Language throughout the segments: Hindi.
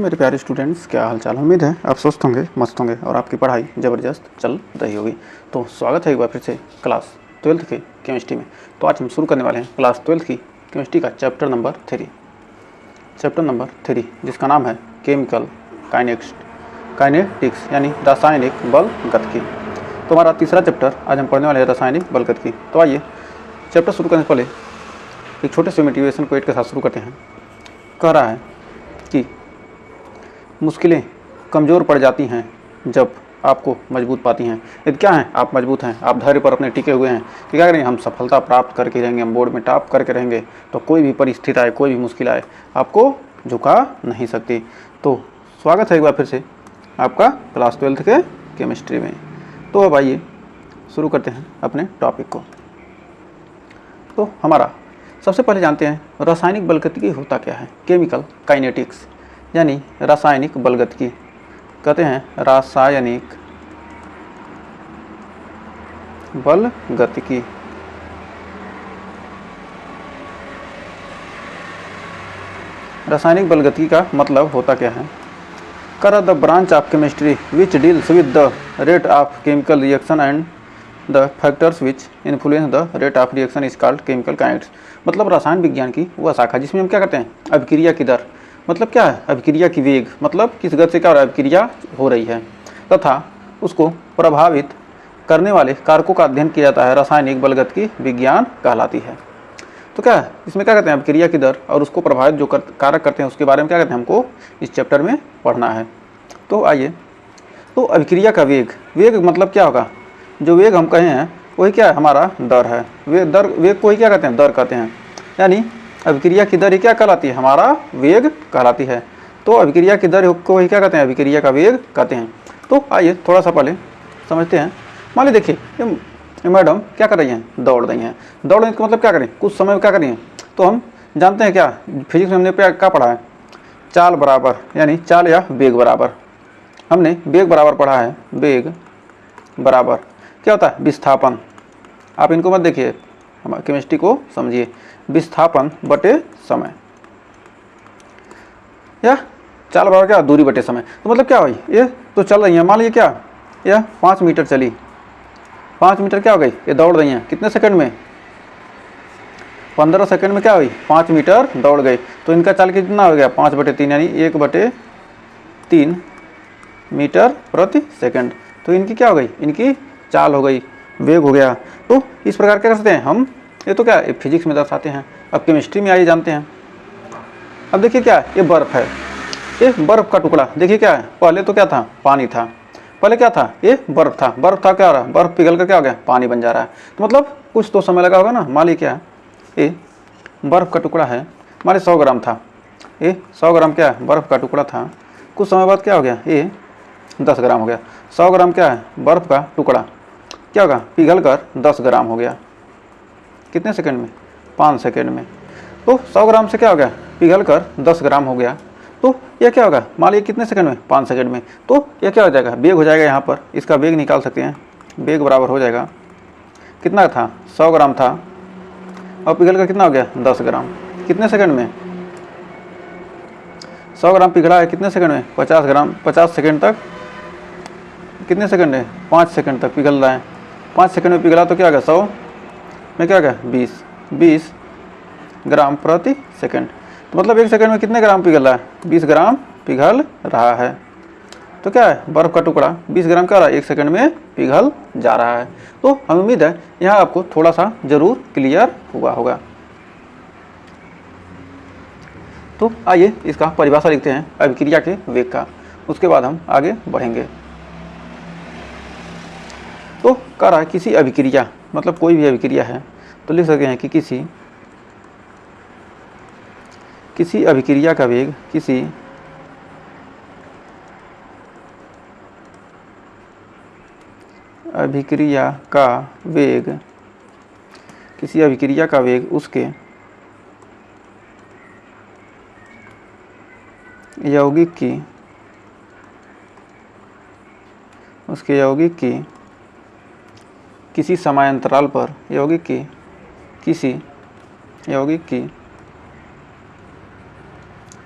मेरे प्यारे स्टूडेंट्स, क्या हाल चाल। उम्मीद है आप स्वस्थ होंगे, मस्त होंगे और आपकी पढ़ाई ज़बरदस्त चल रही होगी। तो स्वागत है एक बार फिर से क्लास 12th के केमिस्ट्री में। तो आज हम शुरू करने वाले हैं क्लास 12th की केमिस्ट्री का चैप्टर नंबर 3, जिसका नाम है केमिकल काइनेटिक्स यानी रासायनिक बल गतिकी। तो हमारा तीसरा चैप्टर आज हम पढ़ने वाले हैं रासायनिक बल गतिकी। तो आइए चैप्टर शुरू करने से पहले एक छोटे से मोटिवेशन क्वेट के साथ शुरू करते हैं। कह रहा है कि मुश्किलें कमज़ोर पड़ जाती हैं जब आपको मजबूत पाती हैं। यदि क्या हैं, आप मजबूत हैं, आप धैर्य पर अपने टिके हुए हैं, तो क्या करेंगे, हम सफलता प्राप्त करके रहेंगे, हम बोर्ड में टॉप करके रहेंगे। तो कोई भी परिस्थिति आए, कोई भी मुश्किल आए, आपको झुका नहीं सकती। तो स्वागत है एक बार फिर से आपका क्लास 12th के केमिस्ट्री में। तो अब आइए शुरू करते हैं अपने टॉपिक को। तो हमारा सबसे पहले जानते हैं रासायनिक बल गतिकी होता क्या है। केमिकल काइनेटिक्स यानी रासायनिक बल गतिकी कहते हैं रासायनिक बल गतिकी। रासायनिक बल गतिकी का मतलब होता क्या है। कर the branch of chemistry which deals with the rate of chemical reaction and the factors which influence the rate of reaction is called chemical kinetics. मतलब रसायन विज्ञान की वह शाखा जिसमें हम क्या करते हैं, अभिक्रिया की दर, मतलब क्या है, अभिक्रिया की वेग, मतलब किस गति से क्या अभिक्रिया हो रही है, तथा उसको प्रभावित करने वाले कारकों का अध्ययन किया जाता है, रासायनिक बल गतिकी विज्ञान कहलाती है। तो क्या है, इसमें क्या कहते हैं, अभिक्रिया की दर और उसको प्रभावित जो कारक करते हैं उसके बारे में क्या कहते हैं, हमको इस चैप्टर में पढ़ना है। तो आइए, तो अभिक्रिया का वेग मतलब क्या होगा, जो वेग हम कहे हैं वही क्या है, हमारा दर है। वेग को ही क्या कहते हैं, दर कहते हैं। यानी अभिक्रिया की दर ही क्या कहलाती है, हमारा वेग कहलाती है। तो अभिक्रिया की दर को ही क्या कहते हैं, अभिक्रिया का वेग कहते हैं। तो आइए थोड़ा सा पहले समझते हैं। मान लीजिए देखिए, ये मैडम क्या कर रही हैं, दौड़ रही हैं। दौड़ने का मतलब क्या करें, कुछ समय में क्या करें। तो हम जानते हैं क्या, फिजिक्स में हमने क्या पढ़ा है, चाल बराबर, यानी चाल या वेग बराबर, हमने वेग बराबर पढ़ा है। वेग बराबर क्या होता है, विस्थापन। आप इनको मत देखिए, हमारे केमिस्ट्री को समझिए। विस्थापन बटे समय, या चाल बराबर क्या, दूरी बटे समय। तो मतलब क्या हुई, ये तो चल रही है, मान लीजिए क्या, यह 5 मीटर चली, 5 मीटर क्या हो गई, ये दौड़ रही हैं कितने सेकंड में, 15 सेकंड में क्या हुई, 5 मीटर दौड़ गई। तो इनका चाल कितना हो गया, 5/3 यानी 1/3 मीटर प्रति सेकंड। तो इनकी क्या हो गई, इनकी चाल हो गई, वेग हो गया। तो इस प्रकार क्या कर सकते हैं हम, ये तो क्या फिजिक्स में दर्शाते हैं। अब केमिस्ट्री में आइए जानते हैं। अब देखिए क्या, ये बर्फ है, ये बर्फ का टुकड़ा। देखिए क्या है, पहले तो क्या था, पानी था। पहले क्या था, ये बर्फ था। क्या हो रहा है, बर्फ पिघल कर क्या हो गया, पानी बन जा रहा है। तो मतलब कुछ तो समय लगा होगा ना। मान लीजिए क्या, ये बर्फ का टुकड़ा है, मान लीजिए 100 ग्राम था, ये 100 ग्राम क्या है, बर्फ का टुकड़ा था। कुछ समय बाद क्या हो गया, ये 10 ग्राम हो गया। 100 ग्राम क्या है, बर्फ का टुकड़ा, क्या होगा, पिघल कर 10 ग्राम हो गया। कितने सेकंड में, 5 सेकंड में। तो 100 ग्राम से क्या हो गया, पिघल कर 10 ग्राम हो गया। तो यह क्या होगा, मान लीजिए कितने सेकंड में, 5 सेकंड में। तो यह क्या हो जाएगा, वेग हो जाएगा। यहाँ पर इसका वेग निकाल सकते हैं। वेग बराबर हो जाएगा, कितना था, 100 ग्राम था और पिघल कर कितना हो गया, 10 ग्राम। कितने सेकंड में, 100 ग्राम पिघला है कितने सेकंड में, 50 ग्राम, 50 सेकंड तक, कितने सेकंड है, 5 सेकंड तक पिघल रहा है। 5 सेकंड में पिघला तो क्या होगा, 100 में क्या होगा, 20 ग्राम प्रति सेकंड। तो मतलब 1 सेकंड में कितने ग्राम पिघल रहा है, 20 ग्राम पिघल रहा है। तो क्या है, बर्फ का टुकड़ा 20 ग्राम क्या रहा है, 1 सेकंड में पिघल जा रहा है। तो हमें उम्मीद है यहाँ आपको थोड़ा सा जरूर क्लियर हुआ होगा। तो आइए इसका परिभाषा लिखते हैं अभिक्रिया के वेग का, उसके बाद हम आगे बढ़ेंगे। तो कह रहा है किसी अभिक्रिया, मतलब कोई भी अभिक्रिया है तो लिख सकते हैं कि किसी अभिक्रिया का वेग, किसी अभिक्रिया का वेग, किसी अभिक्रिया का वेग उसके यौगिक की किसी समयांतराल पर, यौगिक की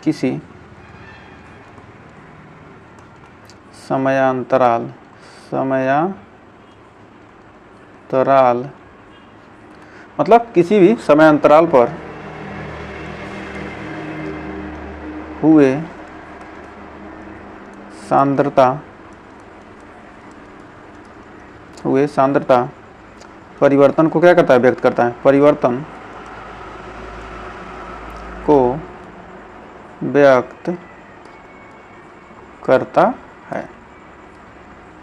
किसी समयांतराल मतलब किसी भी समयांतराल पर हुए सांद्रता परिवर्तन को क्या करता है, व्यक्त करता है, परिवर्तन को व्यक्त करता है।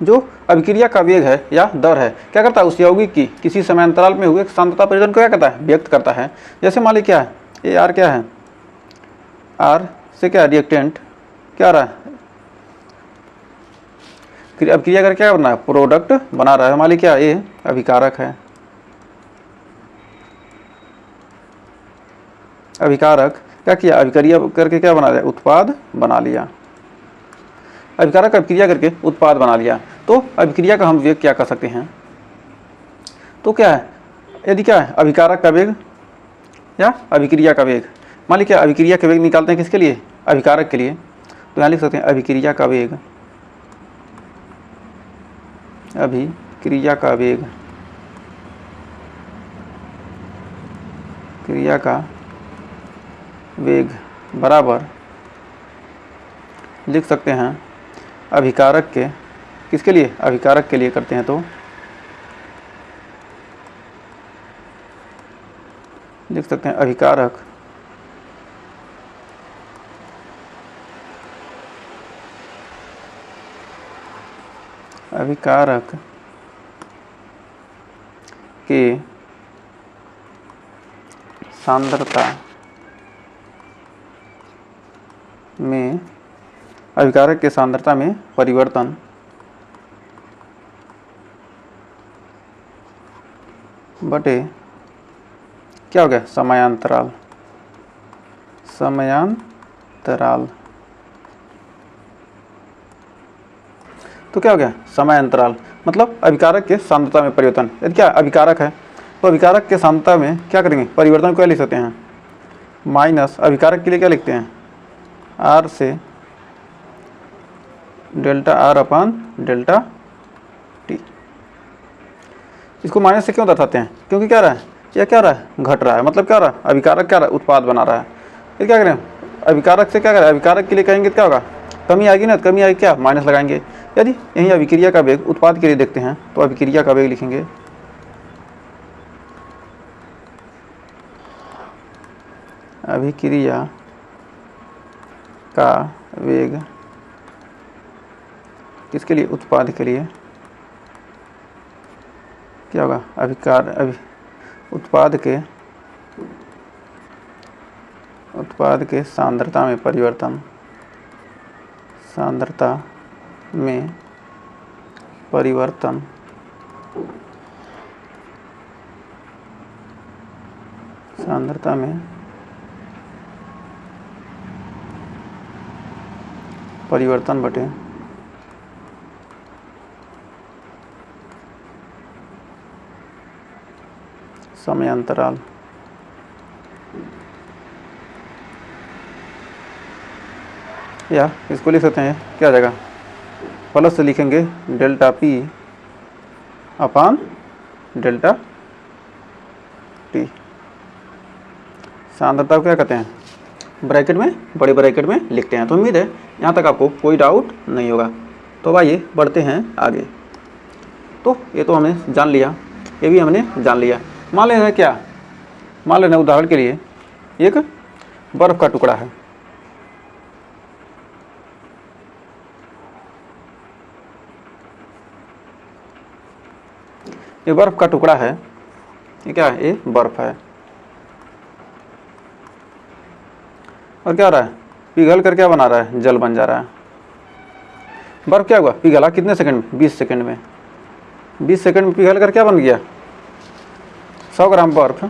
जो अभिक्रिया का वेग है या दर है, क्या करता है, उस यौगिक की किसी समयांतराल में हुए सांद्रता परिवर्तन को क्या करता है, व्यक्त करता है। जैसे मान लीजिए क्या है, ये आर क्या है, आर से क्या रिएक्टेंट क्या रहा है, अभिक्रिया करके क्या बना है, प्रोडक्ट बना रहा है। मान लीजिए क्या, ये अभिकारक है, अभिकारक क्या किया, अभिक्रिया करके क्या बना लिया, उत्पाद बना लिया। अभिकारक अभिक्रिया करके उत्पाद बना लिया, तो अभिक्रिया का हम वेग क्या कर सकते हैं, तो क्या है, यदि क्या है अभिकारक का वेग या अभिक्रिया का वेग, मान लीजिए क्या अभिक्रिया का वेग निकालते हैं किसके लिए, अभिकारक के लिए, तो यहाँ लिख सकते हैं अभिक्रिया का वेग, अभिक्रिया का वेग, क्रिया का वेग बराबर लिख सकते हैं अभिकारक के, किसके लिए, अभिकारक के लिए करते हैं तो लिख सकते हैं अभिकारक के सांद्रता में, अभिकारक के सांद्रता में परिवर्तन बटे क्या हो गया, समयांतराल, तो क्या हो गया, समयांतराल मतलब अभिकारक के सांद्रता में परिवर्तन। यदि क्या अभिकारक है तो अभिकारक के सांद्रता में क्या करेंगे, परिवर्तन को क्या लिख सकते हैं, माइनस अभिकारक के लिए क्या लिखते हैं, आर से delta R upon delta T. इसको माइनस से क्यों दर्शाते हैं, क्योंकि क्या रहा है, यह क्या रहा है, घट रहा है, मतलब क्या रहा है, अभिकारक क्या रहा है, उत्पाद बना रहा है। ये क्या करें, अभिकारक से क्या करें, अभिकारक के लिए कहेंगे तो क्या होगा, कमी आएगी ना, कमी आएगी क्या, माइनस लगाएंगे। यदि यही अभिक्रिया का वेग उत्पाद के लिए देखते हैं तो अभिक्रिया का वेग लिखेंगे अभिक्रिया का वेग किसके लिए, उत्पाद के लिए, क्या होगा, उत्पाद के सांद्रता में परिवर्तन, सांद्रता में परिवर्तन बटे समयांतराल। या इसको लिख सकते हैं, क्या आ जाएगा, प्लस से लिखेंगे डेल्टा पी अपान डेल्टा टी। सांद्रता को क्या कहते हैं, ब्रैकेट में, बड़े ब्रैकेट में लिखते हैं। तो उम्मीद है यहाँ तक आपको कोई डाउट नहीं होगा। तो आइए बढ़ते हैं आगे। तो ये तो हमने जान लिया, ये भी हमने जान लिया। मान लेना क्या, मान लेना उदाहरण के लिए एक बर्फ का टुकड़ा है, ये बर्फ का टुकड़ा है, ये क्या है, ये बर्फ है, और क्या हो रहा है, पिघल कर क्या बना रहा है, जल बन जा रहा है। बर्फ क्या हुआ, पिघला कितने सेकंड में, 20 सेकंड में, 20 सेकंड में पिघल कर क्या बन गया, 100 ग्राम बर्फ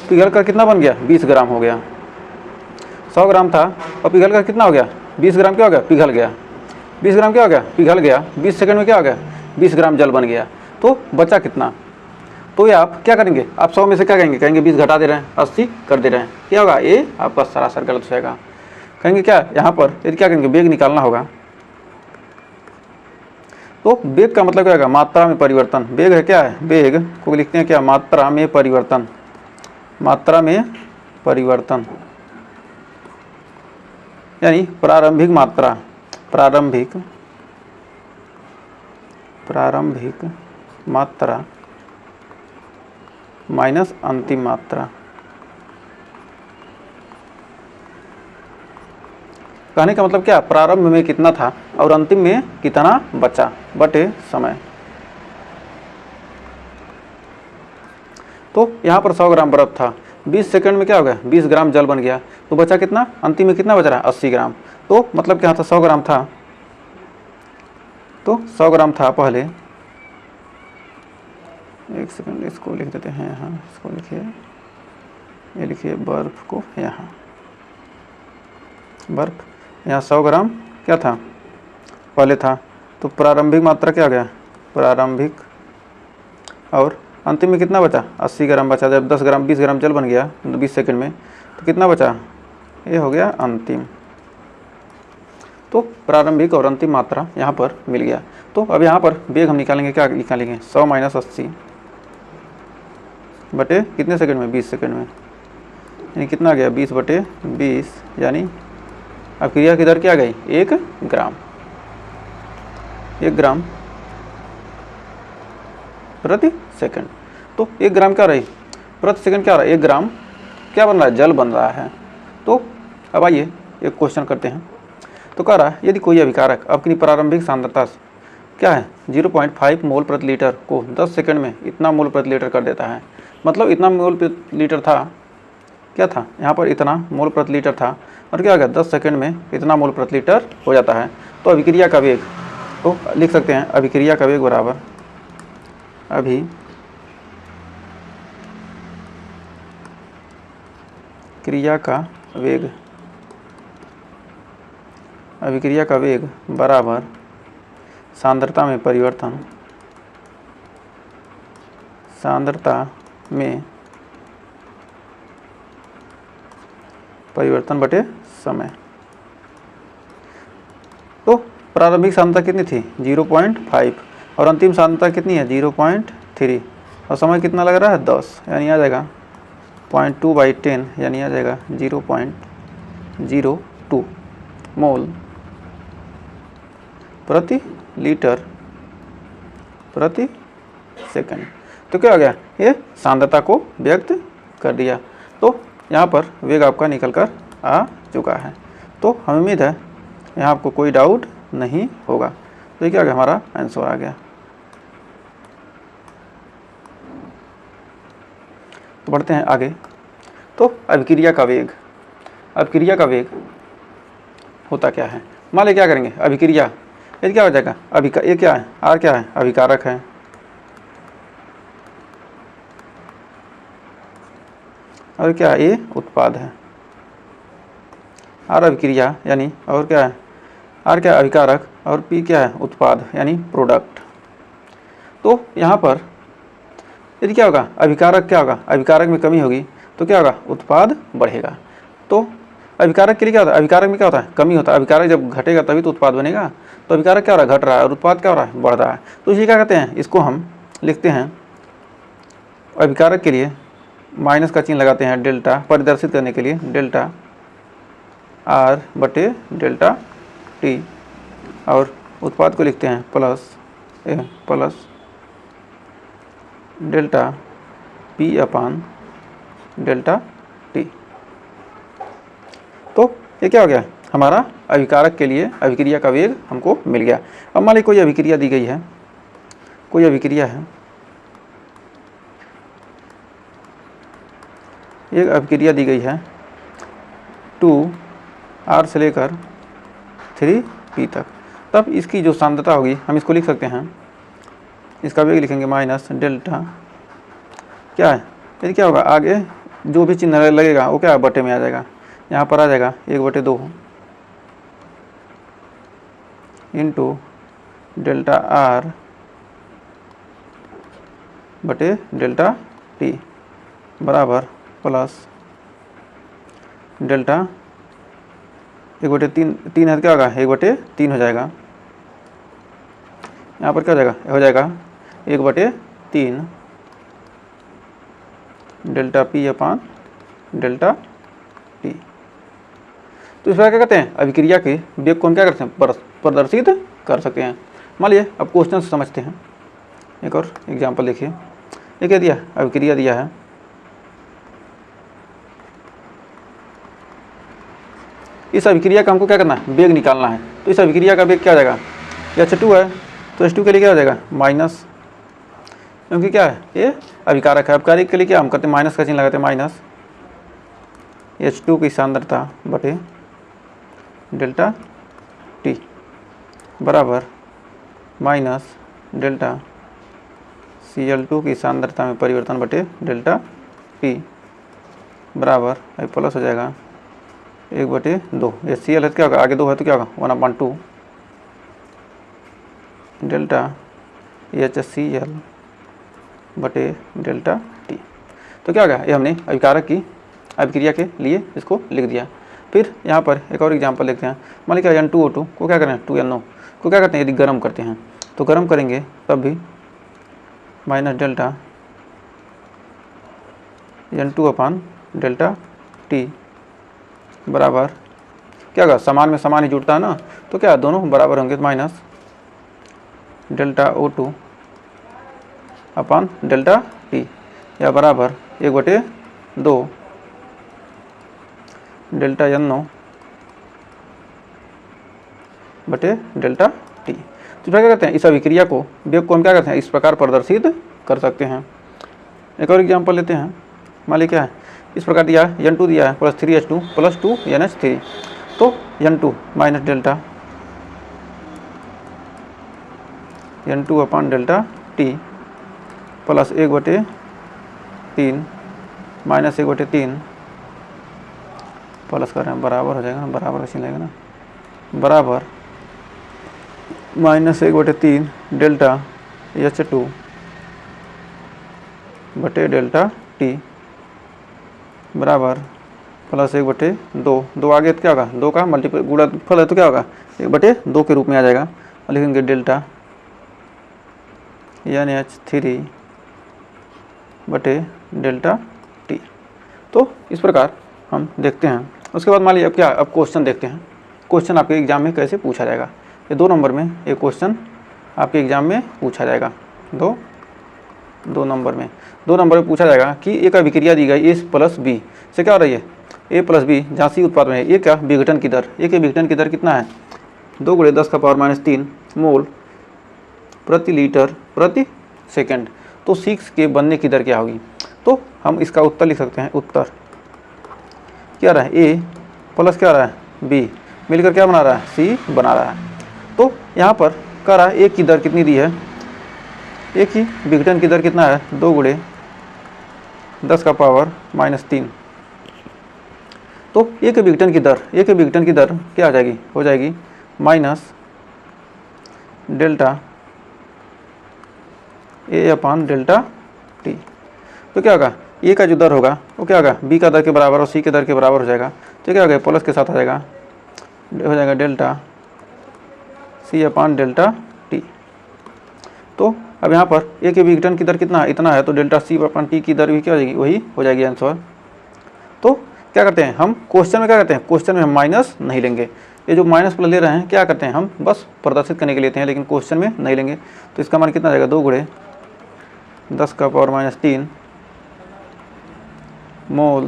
पिघल कर कितना बन गया, 20 ग्राम हो गया। 100 ग्राम था और पिघल कर कितना हो गया, 20 ग्राम क्या हो गया, पिघल गया। 20 ग्राम क्या हो गया, पिघल गया। 20 सेकंड में क्या हो गया, 20 ग्राम जल बन गया। तो बचा कितना, तो ये आप क्या करेंगे, आप 100 में से क्या कहेंगे, 20 घटा दे रहे हैं, 80 कर दे रहे हैं, क्या होगा, ये आपका सरासर गलत हो जाएगा। कहेंगे क्या यहाँ पर, यदि क्या करेंगे वेग निकालना होगा, तो वेग का मतलब क्या होगा, मात्रा में परिवर्तन। वेग है क्या है, वेग को लिखते हैं क्या, मात्रा में परिवर्तन, मात्रा में परिवर्तन यानी प्रारंभिक मात्रा, प्रारंभिक मात्रा माइनस अंतिम मात्रा। कहने का मतलब क्या, प्रारंभ में कितना था और अंतिम में कितना बचा बटे समय। तो यहाँ पर 100 ग्राम बर्फ था, 20 सेकंड में क्या हो गया, 20 ग्राम जल बन गया, तो बचा कितना, अंतिम में कितना बच रहा है, 80 ग्राम। तो मतलब क्या था, 100 ग्राम था, तो 100 ग्राम था पहले, एक सेकंड इसको लिख देते हैं यहाँ, इसको लिखिए, ये लिखिए बर्फ को यहाँ, बर्फ यहाँ 100 ग्राम क्या था पहले था, तो प्रारंभिक मात्रा क्या हो गया, प्रारंभिक, और अंतिम में कितना बचा, 80 ग्राम बचा। जब 10 ग्राम 20 ग्राम जल बन गया 20 सेकंड में, तो कितना बचा, ये हो गया अंतिम। तो प्रारंभिक और अंतिम मात्रा यहाँ पर मिल गया। तो अब यहाँ पर वेग हम निकालेंगे, क्या निकालेंगे, 100 माइनस 80 बटे कितने सेकंड में, 20 सेकंड में, यानी कितना आ गया, 20 बटे 20, यानी अब क्रिया की दर क्या गई, 1 ग्राम, 1 ग्राम प्रति सेकंड। तो 1 ग्राम क्या रही, प्रति सेकंड क्या रहा है, 1 ग्राम क्या बन रहा है, जल बन रहा है। तो अब आइए एक क्वेश्चन करते हैं। तो कह रहा है यदि कोई अभिकारक अपनी प्रारंभिक सांद्रता क्या है 0.5 मोल प्रति लीटर को 10 सेकंड में इतना मोल प्रति लीटर कर देता है, मतलब इतना मोल प्रति लीटर था, क्या था यहाँ पर इतना मोल प्रति लीटर था, और क्या हो गया 10 सेकंड में इतना मोल प्रति लीटर हो जाता है। तो अभिक्रिया का वेग, तो लिख सकते हैं अभिक्रिया का वेग बराबर अभिक्रिया का वेग बराबर सांद्रता में परिवर्तन, सांद्रता में परिवर्तन बटे समय। तो प्रारंभिक सांद्रता कितनी थी 0.5 और अंतिम सांद्रता कितनी है 0.3 और समय कितना लग रहा है 10, यानी आ जाएगा 0.2/10, यानी आ जाएगा 0.02 मोल प्रति लीटर प्रति सेकंड। तो क्या हो गया, ये सांद्रता को व्यक्त कर दिया। तो यहाँ पर वेग आपका निकल कर आ चुका है। तो हमें उम्मीद है यहाँ आपको कोई डाउट नहीं होगा। तो ये क्या हो गया, हमारा आंसर आ गया। तो बढ़ते हैं आगे। तो अभिक्रिया का वेग, अभिक्रिया का वेग होता क्या है, मान लें क्या करेंगे, अभिक्रिया ये क्या हो जाएगा, ये क्या है, आर क्या है, अभिकारक है, और क्या है, ये उत्पाद है। आर अभिक्रिया यानी, और क्या है, आर क्या है, अभिकारक, और पी क्या है, उत्पाद यानी प्रोडक्ट। तो यहाँ पर यदि क्या होगा, अभिकारक क्या होगा, अभिकारक में कमी होगी तो क्या होगा, उत्पाद बढ़ेगा। तो अभिकारक के लिए क्या होता है, अभिकारक में क्या होता है, कमी होता है। अभिकारक जब घटेगा तभी तो उत्पाद बनेगा। तो अभिकारक क्या हो रहा है, घट रहा है, और उत्पाद क्या हो रहा है, बढ़ रहा है। तो इसे क्या कहते हैं, इसको हम लिखते हैं अभिकारक के लिए माइनस का चिन्ह लगाते हैं, डेल्टा परिदर्शित करने के लिए, डेल्टा आर बटे डेल्टा टी, और उत्पाद को लिखते हैं प्लस डेल्टा पी अपान डेल्टा टी। तो ये क्या हो गया, हमारा अभिकारक के लिए अभिक्रिया का वेग हमको मिल गया। अब मान लीजिए कोई अभिक्रिया दी गई है, कोई अभिक्रिया है, एक अभिक्रिया दी गई है 2R से लेकर 3P तक, तब इसकी जो सांद्रता होगी हम इसको लिख सकते हैं, इसका वेग लिखेंगे माइनस डेल्टा क्या है, यदि क्या होगा, आगे जो भी चिन्ह लगेगा वो क्या है, बटे में आ जाएगा। यहाँ पर आ जाएगा 1/2 इंटू डेल्टा आर बटे डेल्टा टी बराबर प्लस डेल्टा 1/3, 3 है तो क्या होगा 1/3 हो जाएगा। यहाँ पर क्या हो जाएगा 1/3 डेल्टा पी अपान डेल्टा टी। तो इस बार क्या कहते हैं, अभिक्रिया के वेग को हम क्या करते हैं, प्रदर्शित कर सकते हैं। मान लीजिए अब क्वेश्चन से समझते हैं। एक और एग्जाम्पल देखिए, ये क्या दिया, अभिक्रिया दिया है। इस अभिक्रिया का हमको क्या करना है, वेग निकालना है। तो इस अभिक्रिया का वेग क्या हो जाएगा, H2 है तो H2 के लिए क्या हो जाएगा माइनस, क्योंकि क्या है ये अभिकारक है। अभिकारक के लिए क्या हम करते हैं, माइनस का चिन्ह लगाते हैं, माइनस H2 की सांद्रता बटे डेल्टा टी बराबर माइनस डेल्टा Cl2 की सांद्रता में परिवर्तन बटे डेल्टा पी बराबर प्लस हो जाएगा 1/2। ये Cl है तो क्या होगा, आगे 2 है तो क्या होगा 1/2 डेल्टा HCl बटे डेल्टा टी। तो क्या होगा, ये हमने अभिकारक की अभिक्रिया के लिए इसको लिख दिया। फिर यहाँ पर एक और एग्जांपल देखते हैं। मान लीजिए N2O2 को क्या करें, 2NO को क्या करते हैं, यदि गर्म करते हैं तो गर्म करेंगे तब भी माइनस डेल्टा N2 अपान डेल्टा टी बराबर क्या होगा, समान में समान ही जुड़ता है ना, तो क्या दोनों बराबर होंगे, माइनस डेल्टा O2 अपान डेल्टा टी या बराबर 1/2 डेल्टा NO बटे डेल्टा टी। तो क्या कहते हैं, इस अभिक्रिया को वेग को हम क्या करते हैं, इस प्रकार प्रदर्शित कर सकते हैं। एक और एग्जांपल लेते हैं। मान लीजिए क्या है, इस प्रकार दिया है, N2 दिया है प्लस 3H2 प्लस 2NH3, तो N2 माइनस डेल्टा N2 अपान delta T plus 1/3 minus 1/3 plus कर रहे हैं, बराबर हो जाएगा ना, बराबर कैसे लगेगा ना, बराबर माइनस 1/3 डेल्टा H2 बटे डेल्टा टी बराबर प्लस 1/2। 2 आगे तो क्या होगा, 2 का मल्टीपल गुणनफल है तो क्या होगा 1/2 के रूप में आ जाएगा, और लिखेंगे डेल्टा NH3 बटे डेल्टा टी। तो इस प्रकार हम देखते हैं। उसके बाद मान लीजिए अब क्या, अब क्वेश्चन देखते हैं। क्वेश्चन आपके एग्जाम में कैसे पूछा जाएगा, ये 2 नंबर में एक क्वेश्चन आपके एग्जाम में पूछा जाएगा। 2 नंबर में पूछा जाएगा कि एक अभिक्रिया दी गई A प्लस बी से क्या हो रही है, A प्लस बी जहाँ C उत्पाद में है, ये क्या विघटन की दर, A के विघटन की दर कितना है 2 × 10⁻³ मोल प्रति लीटर प्रति सेकंड। तो 6 के बनने की दर क्या होगी। तो हम इसका उत्तर लिख सकते हैं। उत्तर क्या रहा है, A प्लस क्या रहा है B मिलकर क्या बना रहा है, C बना रहा है। तो यहाँ पर कह रहा है A की दर कितनी दी है, A की विघटन की दर कितना है 2 × 10⁻³ तो A के विघटन की दर क्या आ जाएगी, हो जाएगी minus delta A upon delta T. तो क्या होगा, A का जो दर होगा वो क्या होगा B का दर के बराबर और C के दर के बराबर हो जाएगा। तो क्या होगा, प्लस के साथ आ जाएगा, हो जाएगा डेल्टा C अपान डेल्टा टी। तो अब यहाँ पर A के विघटन की दर कितना है, इतना है, तो डेल्टा C अपान टी की दर भी क्या हो जाएगी, वही हो जाएगी आंसर। तो क्या करते हैं हम क्वेश्चन में, क्या करते हैं क्वेश्चन में हम माइनस नहीं लेंगे। ये जो माइनस प्लस ले रहे हैं क्या करते हैं हम बस प्रदर्शित करने के लिए लेते हैं, लेकिन क्वेश्चन में नहीं लेंगे। तो इसका मान कितना जाएगा 2 × 10⁻³ मोल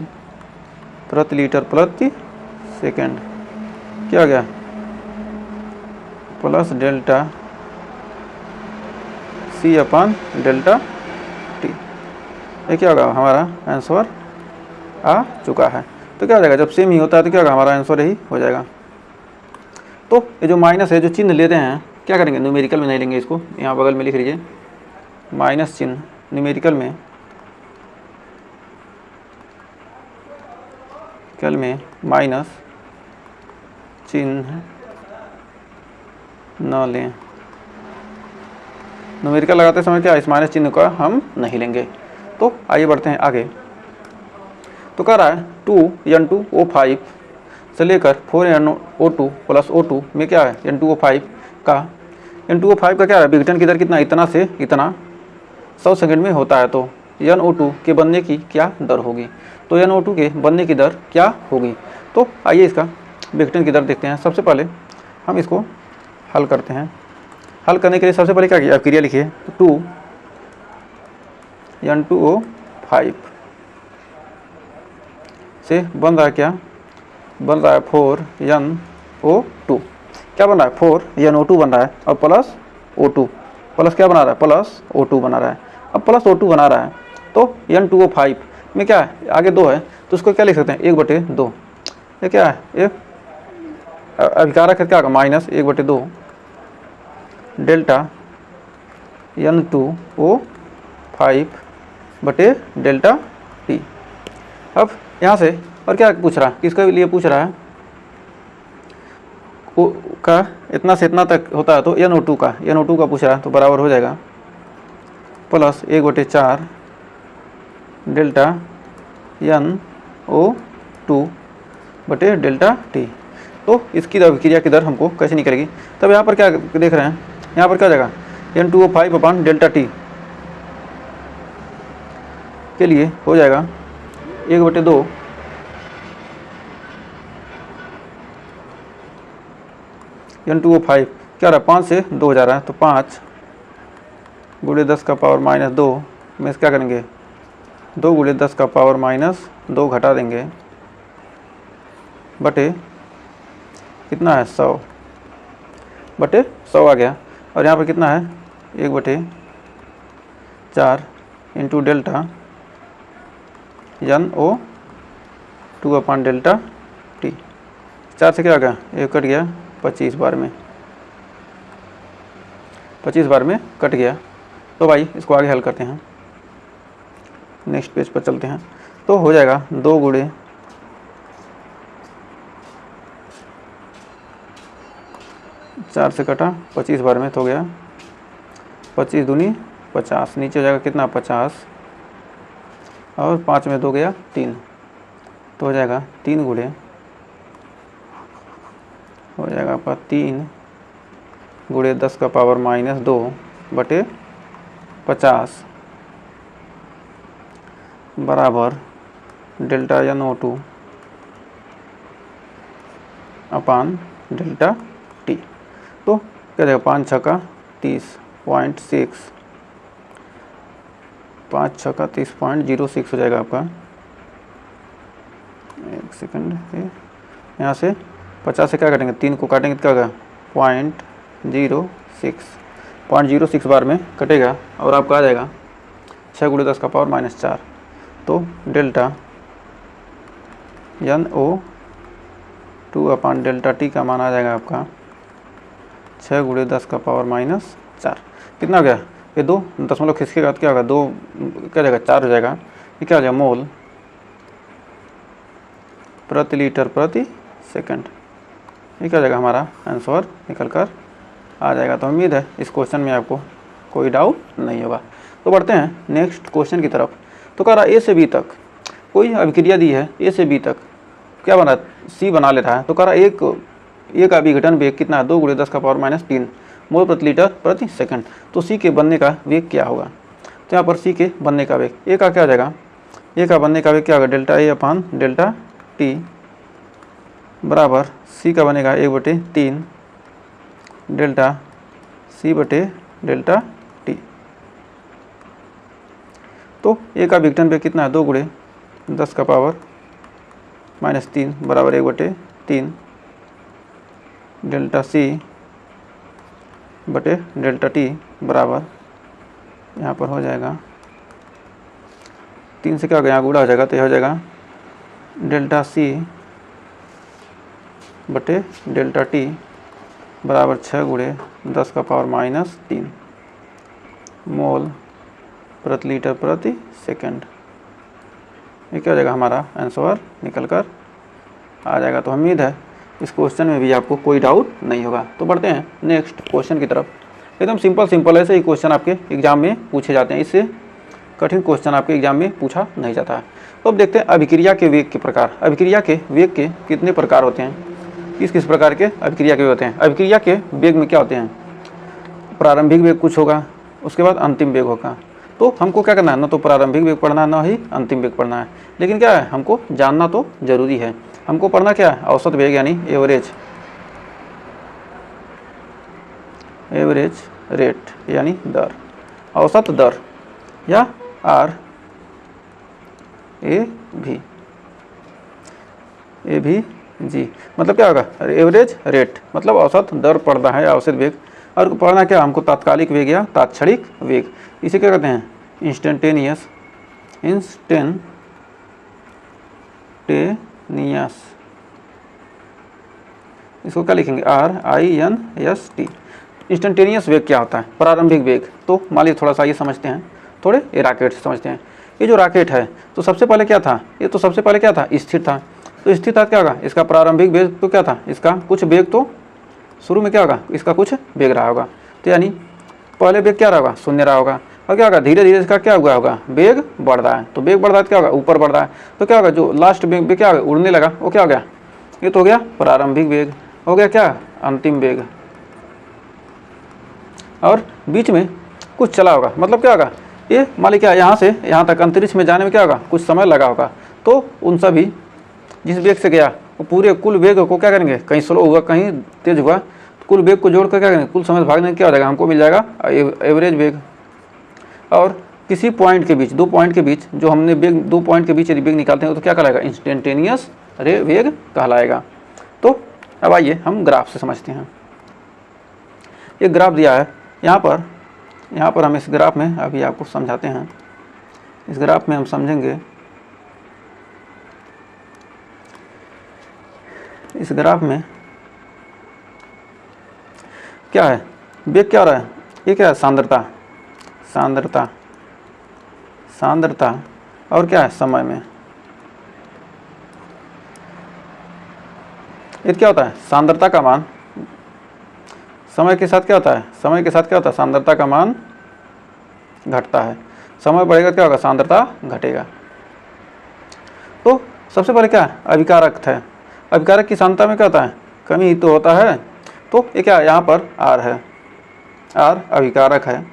प्रति लीटर प्रति सेकंड क्या हो गया, प्लस डेल्टा C अपान डेल्टा टी। ये क्या होगा, हमारा आंसर आ चुका है। तो क्या हो जाएगा, जब सेम ही होता है तो क्या होगा, हमारा आंसर यही हो जाएगा। तो ये जो माइनस है, जो चिन्ह लेते हैं क्या करेंगे, न्यूमेरिकल में नहीं लेंगे इसको, यहाँ बगल में लिख लीजिए माइनस चिन्ह न्यूमेरिकल में माइनस चिन्ह न लें। न्यूमेरिकल लगाते समय क्या इस माइनस चिन्ह का हम नहीं लेंगे। तो आइए बढ़ते हैं आगे। तो कह रहा है 2N2O5 से लेकर 4NO2 प्लस O2 में क्या है N2O5 का क्या है विघटन की दर कितना, इतना से इतना 100 सेकंड में होता है। तो NO2 के बनने की क्या दर होगी, तो NO2 के बनने की दर क्या होगी। तो आइए इसका विघटन की दर देखते हैं। सबसे पहले हम इसको हल करते हैं। हल करने के लिए सबसे पहले क्या किया, क्रिया लिखिए, तो 2N2O5 से बन रहा है क्या, बन रहा है 4NO2। क्या बन रहा है 4NO2 बन रहा है और प्लस O2 प्लस क्या बना रहा है, प्लस O2 बना रहा है। अब प्लस O2 बना रहा है तो N2O5 में क्या है, आगे 2 है तो उसको क्या लिख सकते हैं 1/2। ये क्या है, ये अभिकारक है क्या होगा, -1/2 डेल्टा N2O5 बटे डेल्टा T। अब यहाँ से और क्या पूछ रहा है, किसके लिए पूछ रहा है, का इतना से इतना तक होता है तो NO2 का पूछ रहा है, तो बराबर हो जाएगा प्लस 1/4 डेल्टा NO2 बटे डेल्टा T। तो इसकी अभिक्रिया की दर हमको कैसे निकलेगी, तब यहाँ पर क्या देख रहे हैं, यहाँ पर क्या जाएगा N2O5 अपान डेल्टा T के लिए हो जाएगा 1/2 N2O5 क्या रहा, 5 से 2 जा रहा है तो 5 × 10 का पावर -2 में क्या करेंगे 2 × 10 का पावर -2 घटा देंगे बटे कितना है 100 बटे 100 आ गया। और यहाँ पर कितना है 1/4 इंटू डेल्टा NO2 अपान डेल्टा T। 4 से क्या आ गया, 1 कट गया 25 बार में, 25 बार में कट गया। तो भाई इसको आगे हल करते हैं, नेक्स्ट पेज पर चलते हैं। तो हो जाएगा 2 × 4 से कटा 25 बार में तो हो गया 25 दूनी 50, नीचे हो जाएगा कितना 50 और 5 में 2 गया 3, तो हो जाएगा 3 × हो जाएगा आपका 3 × 10 का पावर -2 बटे 50 बराबर डेल्टा NO2 अपान डेल्टा T। तो क्या जाएगा 5 × 6 = 30.6, 5 × 6 = 30.06 हो जाएगा आपका। एक सेकंड, यहाँ से 50 से क्या काटेंगे, 3 को काटेंगे तो क्या होगा 0.06 बार में कटेगा और आपका आ जाएगा 6 × 10 का पावर -4। तो डेल्टा NO2 अपान डेल्टा T का मान आ जाएगा आपका 6 × 10 का पावर -4। कितना हो गया, ये 2 दशमलव खिसकेगा तो क्या होगा 2 क्या जाएगा 4 हो जाएगा। ये क्या हो जाएगा मोल प्रति लीटर प्रति सेकंड। ये क्या हो जाएगा हमारा आंसर निकल कर आ जाएगा। तो उम्मीद है इस क्वेश्चन में आपको कोई डाउट नहीं होगा। तो बढ़ते हैं नेक्स्ट क्वेश्चन की तरफ। तो कह रहा ए से बी तक कोई अभिक्रिया दी है, ए से बी तक क्या बना सी बना ले रहा है। तो कह रहा एक का विघटन वेग कितना है 2 × 10 का पावर -3 मोल प्रति लीटर प्रति सेकंड। तो सी के बनने का वेग क्या होगा, तो यहाँ पर सी के बनने का वेग ए का क्या हो जाएगा, ए का बनने का वेग क्या होगा delta A upon delta T बराबर सी का बनेगा 1/3 डेल्टा सी बटे डेल्टा टी। तो ए का विघटन वेग कितना है 2 × 10 का पावर -3 बराबर 1/3 डेल्टा सी बटे डेल्टा टी बराबर यहाँ पर हो जाएगा 3 से क्या हो गया, यहाँ गुणा हो जाएगा तो यह हो जाएगा डेल्टा सी बटे डेल्टा टी बराबर 6 × 10 का पावर -3 मोल प्रति लीटर प्रति सेकंड। ये क्या हो जाएगा हमारा आंसर निकल कर आ जाएगा। तो उम्मीद है इस क्वेश्चन में भी आपको कोई डाउट नहीं होगा। तो बढ़ते हैं नेक्स्ट क्वेश्चन की तरफ। एकदम सिंपल ऐसे ही क्वेश्चन आपके एग्जाम में पूछे जाते हैं। इससे कठिन क्वेश्चन आपके एग्जाम में पूछा नहीं जाता है। तो अब देखते हैं अभिक्रिया के वेग के प्रकार। अभिक्रिया के वेग के कितने प्रकार होते हैं, किस किस प्रकार के अभिक्रिया के वेग होते हैं। अभिक्रिया के वेग में क्या होते हैं, प्रारंभिक वेग कुछ होगा, उसके बाद अंतिम वेग होगा। तो हमको क्या करना है, ना तो प्रारंभिक वेग पढ़ना है ना ही अंतिम वेग पढ़ना है, लेकिन क्या है हमको जानना तो जरूरी है। हमको पढ़ना क्या है, औसत वेग यानी एवरेज रेट यानी दर, औसत दर या आर ए भी जी, मतलब क्या होगा, एवरेज रेट मतलब औसत दर पढ़ना है, औसत वेग। और पढ़ना क्या हमको, तात्कालिक वेग या तात्क्षणिक वेग, इसे क्या कहते हैं, इंस्टेंटेनियस इसको क्या लिखेंगे, RINST। इंस्टेंटेनियस वेग क्या होता है, प्रारंभिक वेग। तो मान लीजिए थोड़ा सा ये समझते हैं, थोड़े ये रॉकेट से समझते हैं। ये जो रॉकेट है तो सबसे पहले क्या था, ये तो सबसे पहले क्या था, स्थिर था। तो स्थिर था क्या होगा, इसका प्रारंभिक वेग तो क्या था, इसका कुछ वेग तो शुरू में क्या होगा, इसका कुछ वेग रहा होगा। तो यानी पहले वेग क्या रहा होगा, शून्य रहा होगा, और क्या होगा धीरे धीरे इसका क्या हुआ होगा, वेग बढ़ रहा है। तो वेग बढ़ रहा है तो क्या होगा, ऊपर बढ़ रहा है। तो क्या होगा, जो लास्ट वेग क्या होगा, उड़ने लगा, वो क्या हो गया, ये तो हो गया प्रारंभिक वेग, हो गया क्या, अंतिम वेग। और बीच में कुछ चला होगा, मतलब क्या होगा, ये मान लीजिए क्या यहाँ से यहाँ तक अंतरिक्ष में जाने में क्या होगा, कुछ समय लगा होगा। तो उन सभी जिस वेग से गया वो पूरे कुल वेग को क्या करेंगे, कहीं स्लो हुआ कहीं तेज हुआ, तो कुल वेग को जोड़कर क्या करेंगे, कुल समय भागने क्या हो जाएगा, हमको मिल जाएगा एवरेज वेग। और किसी पॉइंट के बीच, दो पॉइंट के बीच जो हमने वेग, दो पॉइंट के बीच यदि वेग निकालते हैं तो क्या कहलाएगा, इंस्टेंटेनियस वेग कहलाएगा। तो अब आइए हम ग्राफ से समझते हैं। एक ग्राफ दिया है यहाँ पर हम इस ग्राफ में अभी आपको समझाते हैं। इस ग्राफ में हम समझेंगे, इस ग्राफ में क्या है, वेग क्या हो रहा है, ये क्या है, सांद्रता और क्या है, समय में। ये क्या होता है, सांद्रता का मान समय के साथ क्या होता है, समय के साथ क्या होता है, सांद्रता का मान घटता है। समय बढ़ेगा क्या होगा, सांद्रता घटेगा। तो सबसे पहले क्या है, अभिकारक है। अभिकारक की सांद्रता में क्या होता है, कमी तो होता है। तो ये क्या है, यहाँ पर R है, R अभिकारक है।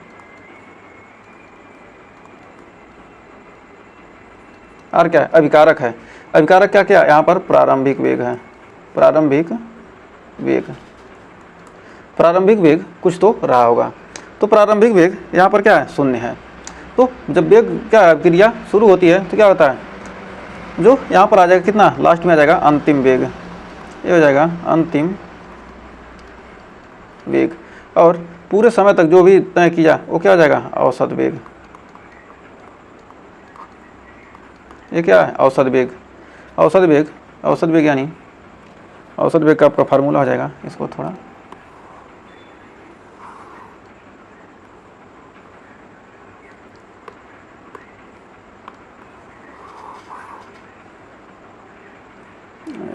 R क्या है, अभिकारक है। अभिकारक क्या क्या, यहाँ पर प्रारंभिक वेग है, प्रारंभिक वेग कुछ तो रहा होगा। तो प्रारंभिक वेग यहाँ पर क्या है, शून्य है। तो जब वेग क्या क्रिया शुरू होती है तो क्या होता है, जो यहाँ पर आ जाएगा कितना, लास्ट में आ जाएगा अंतिम वेग, ये हो जाएगा अंतिम वेग। और पूरे समय तक जो भी तय किया वो क्या हो जाएगा, औसत वेग। ये क्या है, औसत वेग यानी औसत वेग का आपका फार्मूला हो जाएगा, इसको थोड़ा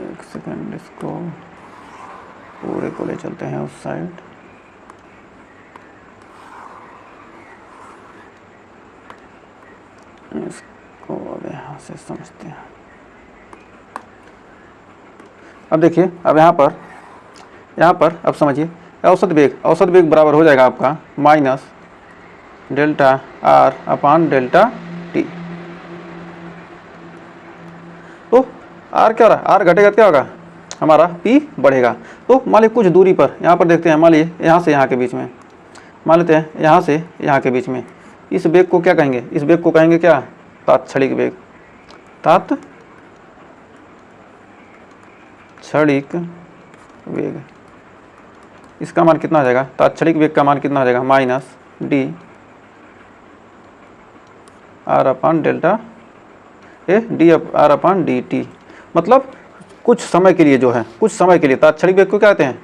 एक सेकंड, इसको पूरे को ले चलते हैं उस साइड। इसको अब यहाँ से समझते हैं। अब देखिए, अब यहाँ पर अब समझिए, औसत वेग बराबर हो जाएगा आपका माइनस डेल्टा R अपान डेल्टा T। तो R क्या हो रहा है, R घटेगा क्या होगा, हमारा P बढ़ेगा। तो मान लीजिए कुछ दूरी पर, यहाँ पर देखते हैं, मान लीजिए यहाँ से यहाँ के बीच में, मान लेते हैं यहाँ से यहाँ के बीच में, इस वेग को क्या कहेंगे, इस वेग को कहेंगे क्या, तात्क्षणिक वेग। इसका मान कितना हो जाएगा, तात्क्षणिक वेग का मान कितना हो जाएगा, माइनस D R अपान डेल्टा R अपान DT। मतलब कुछ समय के लिए जो है, कुछ समय के लिए तात्क्षणिक वेग को क्या कहते हैं,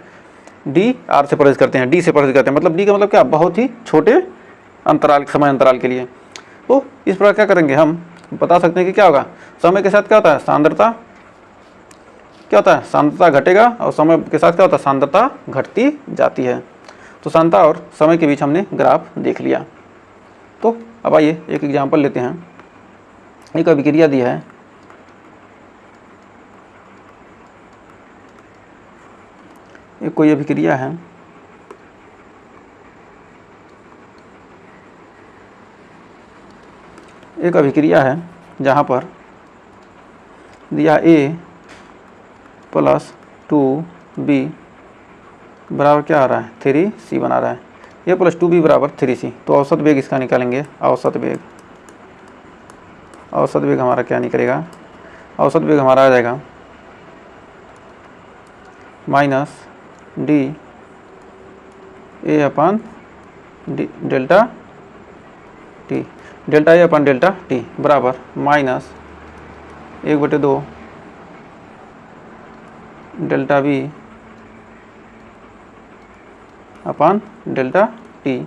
D R से परहेज करते हैं, D से परहेज करते हैं। मतलब D का मतलब क्या, बहुत ही छोटे अंतराल, समय अंतराल के लिए। तो इस प्रकार क्या करेंगे, हम बता सकते हैं कि क्या होगा, समय के साथ क्या होता है, सांद्रता क्या होता है, सांद्रता घटेगा, और समय के साथ क्या होता है, सांद्रता घटती जाती है। तो सांद्रता और समय के बीच हमने ग्राफ देख लिया। तो अब आइए एक एग्जाम्पल लेते हैं। एक अभिक्रिया दिया है, एक कोई अभिक्रिया है, एक अभिक्रिया है जहाँ पर दिया A प्लस 2B बराबर क्या आ रहा है 3C बना रहा है। A प्लस 2B बराबर 3C। तो औसत वेग इसका निकालेंगे। औसत वेग हमारा क्या निकलेगा? औसत वेग हमारा आ जाएगा minus D A upon D delta T, delta A upon delta T बराबर माइनस 1/2 डेल्टा बी अपन डेल्टा टी,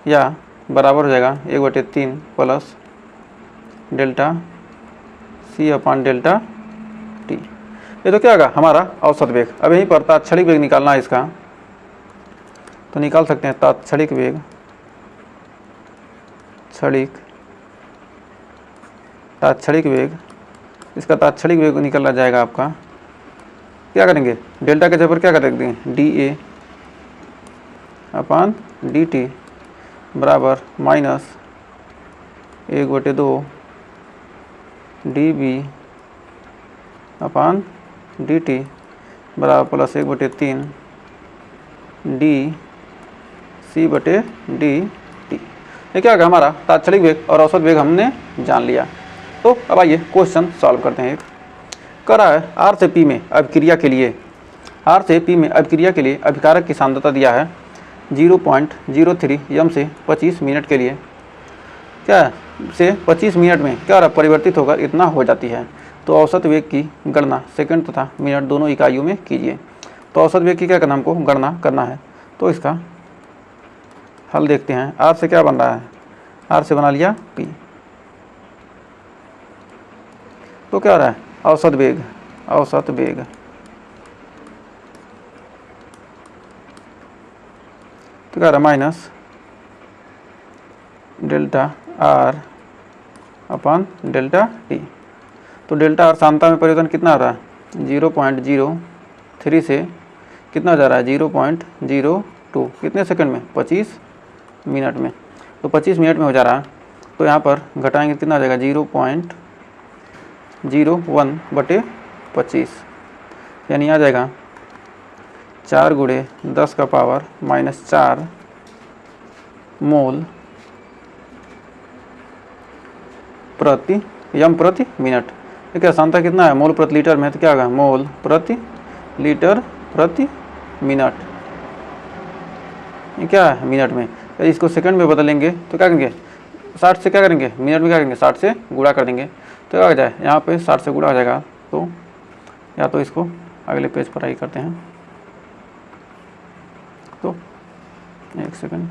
या बराबर हो जाएगा 1/3 प्लस डेल्टा सी अपन डेल्टा टी। ये तो क्या होगा हमारा औसत वेग। अब यहीं पर तात्क्षणिक वेग निकालना है इसका, तो निकाल सकते हैं तात्क्षणिक वेग। तात्क्षणिक वेग, इसका तात्क्षणिक वेग निकलना जाएगा आपका, क्या करेंगे डेल्टा के जगह पर क्या कर देंगे D A upon D T बराबर माइनस 1/2 डी बी अपान डी टी बराबर प्लस 1/3 डी सी बटे डी टी। ये क्या होगा हमारा तात्क्षणिक वेग और औसत वेग हमने जान लिया। तो अब आइए क्वेश्चन सॉल्व करते हैं। एक कह रहा है आर से पी में अभिक्रिया के लिए, आर से पी में अभिक्रिया के लिए अभिकारक की सांद्रता दिया है 0.03 यम से 25 मिनट के लिए, क्या से 25 मिनट में क्या परिवर्तित होकर इतना हो जाती है। तो औसत वेग की गणना सेकंड तथा मिनट दोनों इकाइयों में कीजिए। तो औसत वेग की क्या करना, हमको गणना करना है। तो इसका हल देखते हैं। आर से क्या बन रहा है, आर से बना लिया पी, तो क्या हो रहा है औसत वेग, तो क्या रहा माइनस डेल्टा आर अपन डेल्टा टी। तो डेल्टा आर सांद्रता में परिवर्तन कितना आ रहा है 0.03 से कितना जा रहा है 0.02, कितने सेकंड में 25 मिनट में। तो 25 मिनट में हो जा रहा है, तो यहाँ पर घटाएंगे कितना आ जाएगा 0.01/25, यानी आ जाएगा 4 × 10⁻⁻⁴ मोल प्रति यम प्रति मिनट। ये क्या सांद्रता कितना है मोल प्रति लीटर में, तो क्या होगा मोल प्रति लीटर प्रति मिनट। ये क्या है मिनट में, यदि इसको सेकंड में बदलेंगे तो क्या करेंगे 60 से क्या करेंगे मिनट में क्या करेंगे 60 से गुणा कर देंगे। तो क्या हो जाए यहाँ पे 60 से गुणा हो जाएगा। तो या तो इसको अगले पेज पर आई करते हैं। तो एक सेकंड,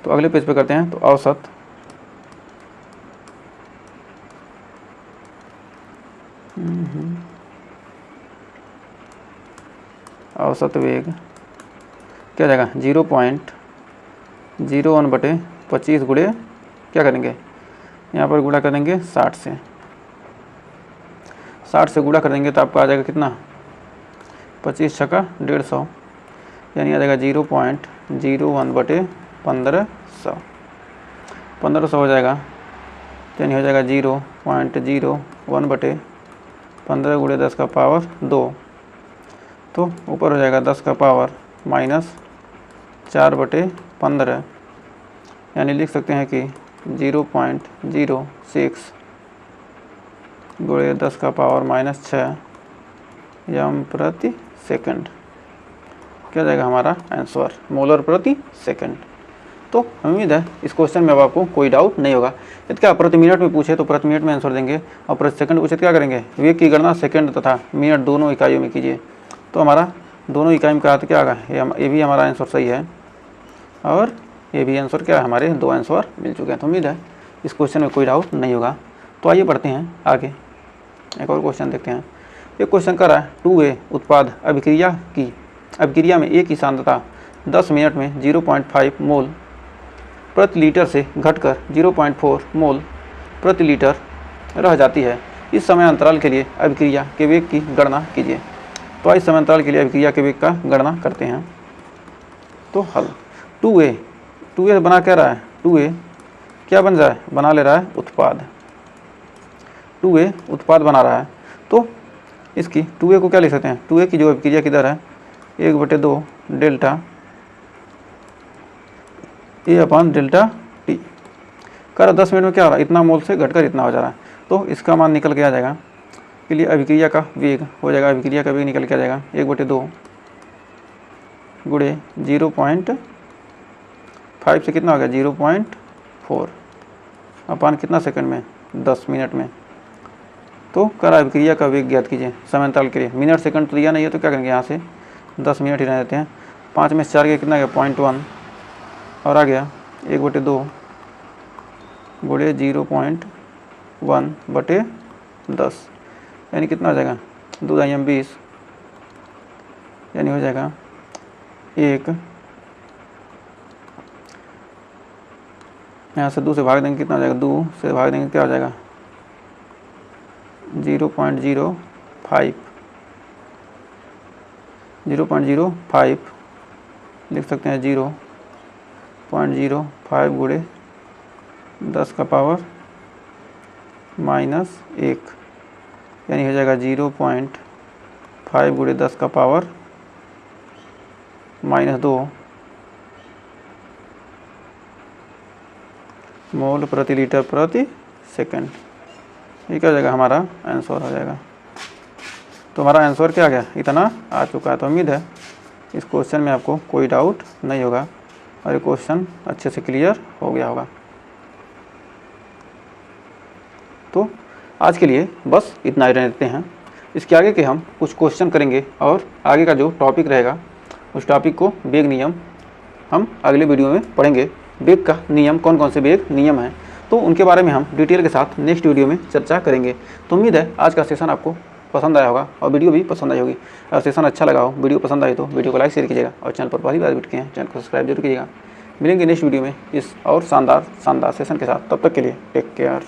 तो अगले पेज पे करते हैं। तो औसत वेग क्या जाएगा 0.01/25 गुणे क्या करेंगे यहाँ पर गुणा करेंगे 60 से, 60 से गुणा करेंगे तो आपको आ जाएगा कितना 25 छक्का 150, यानी आ जाएगा 0.01/1500, 1500 हो जाएगा, यानी हो जाएगा 0.01/15 गुणे 10⁻²। तो ऊपर हो जाएगा 10⁻⁻⁴/15, यानी लिख सकते हैं कि 0.06 गुणे 10⁻⁻6 यम प्रति सेकंड, क्या जाएगा हमारा आंसर मोलर प्रति सेकंड। तो उम्मीद है इस क्वेश्चन में अब आपको कोई डाउट नहीं होगा। यदि क्या प्रति मिनट में पूछे तो प्रति मिनट में आंसर देंगे, और प्रति सेकंड पूछे तो क्या करेंगे वेग की गणना सेकंड तथा मिनट दोनों इकाइयों में कीजिए। तो हमारा दोनों इकाई में कहा तो क्या होगा ये भी हमारा आंसर सही है, और ये भी आंसर क्या है हमारे 2 आंसर मिल चुके हैं। तो उम्मीद है इस क्वेश्चन में कोई डाउट नहीं होगा। तो आइए बढ़ते हैं आगे, एक और क्वेश्चन देखते हैं। एक क्वेश्चन कर रहा है 2A उत्पाद अभिक्रिया में A की सांद्रता 10 मिनट में 0.5 मोल प्रति लीटर से घटकर 0.4 मोल प्रति लीटर रह जाती है। इस समय अंतराल के लिए अभिक्रिया के वेग की गणना कीजिए। तो इस समय अंतराल के लिए अभिक्रिया के वेग का गणना करते हैं। तो हल 2a बना क्या रहा है, 2a क्या बन रहा है, बना ले रहा है उत्पाद। 2a उत्पाद बना रहा है। तो इसकी 2a को क्या लिख सकते हैं, 2a की जो अभिक्रिया की दर है 1/2 delta A upon delta T. कर 10 मिनट में क्या हो रहा है, इतना मोल से घटकर इतना हो जा रहा है। तो इसका मान निकल के आ जाएगा, के लिए अभिक्रिया का वेग हो जाएगा, अभिक्रिया का वेग निकल के आ जाएगा 1/2 गुणे 0.5 से कितना हो गया 0.4 अपान कितना सेकंड में 10 मिनट में। तो कर अभिक्रिया का वेग ज्ञात कीजिए समय अंतराल के लिए। मिनट सेकंड तो दिया नहीं है, तो क्या करेंगे यहाँ से 10 मिनट ही रहने देते हैं। 5 में से 4 के कितना गया 0.1 और आ गया 1/2 गुणे 0.1/10 यानी कितना हो जाएगा 2 × 20 यानी हो जाएगा 1। यहाँ से 2 से भाग देंगे कितना हो जाएगा, 2 से भाग देंगे क्या हो जाएगा 0.05 लिख सकते हैं 0.05 गुणे 10 का पावर -1 यानी हो जाएगा 0.5 गुणे 10 का पावर -2 मोल प्रति लीटर प्रति सेकंड। ये क्या हो जाएगा, हमारा आंसर हो जाएगा। तो हमारा आंसर क्या आ गया, इतना आ चुका है। तो उम्मीद है इस क्वेश्चन में आपको कोई डाउट नहीं होगा और ये क्वेश्चन अच्छे से क्लियर हो गया होगा। तो आज के लिए बस इतना ही रहने देते हैं। इसके आगे के हम कुछ क्वेश्चन करेंगे और आगे का जो टॉपिक रहेगा उस टॉपिक को वेग नियम हम अगले वीडियो में पढ़ेंगे। वेग का नियम, कौन कौन से वेग नियम हैं, तो उनके बारे में हम डिटेल के साथ नेक्स्ट वीडियो में चर्चा करेंगे। तो उम्मीद है आज का सेशन आपको पसंद आया होगा और वीडियो भी पसंद आई होगी। अगर सेशन अच्छा लगा हो, वीडियो पसंद आई तो वीडियो को लाइक शेयर कीजिएगा और चैनल पर पहली बार विजिट किए हैं चैनल को सब्सक्राइब जरूर कीजिएगा। मिलेंगे नेक्स्ट वीडियो में इस और शानदार सेशन के साथ। तब तक के लिए टेक केयर।